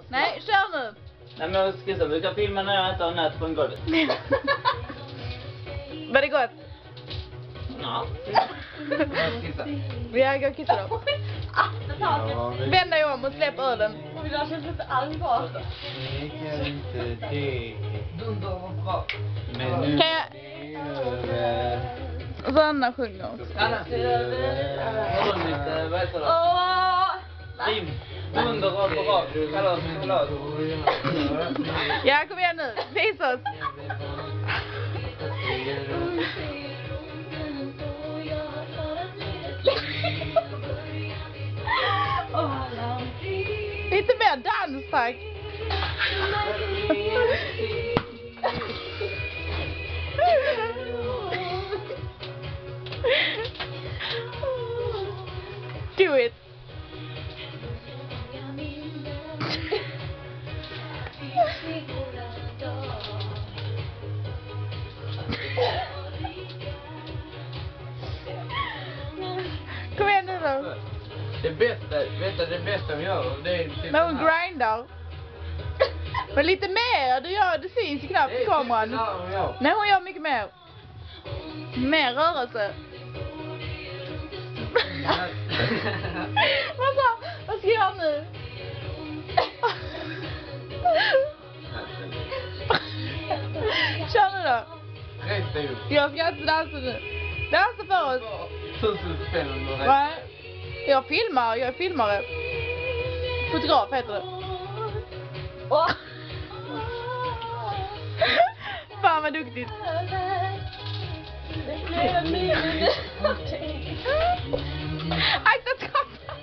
Nej, kör nu. Nej, men jag ska säga, du kan filma när jag äter en nöt på en golvet. Var det gott? Ja. Jag går och kissar då. Vänd dig om och släpp ölen. Det känns lite allvar. Det kan inte det. Dunder var bra. Men nu Kan jag... Och så Anna sjunger också. Anna. Har du lite, vad heter det? Rim. Dunder och bra. Kallar oss min choklad. Ja, kom igen nu. Visa oss. Lite mer dans, tack. Do it. Kom igen nu då. det bästa, vet du, det bästa vi gör, det är typ Men hon grindar. Men lite mer, det syns ju knappt i kameran. Nej, hon gör mycket mer. Mer rörelse. Vad ska jag göra nu? Kör nu då. Res dig upp. Jag ska inte dansa nu. Dansa för oss. 1000 spänn om du reser. Nej. Jag är filmare. Fotograf heter det. Fan vad duktigt. Akta trappan.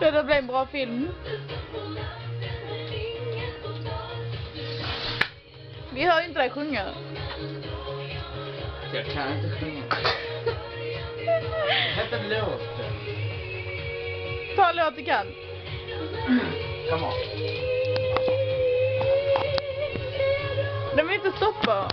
Det blev en bra film. Vi hör inte dig sjunga. Jag kan inte sjunga. Hette en låt. Ta en låt du kan. Come on. De vill inte stoppa.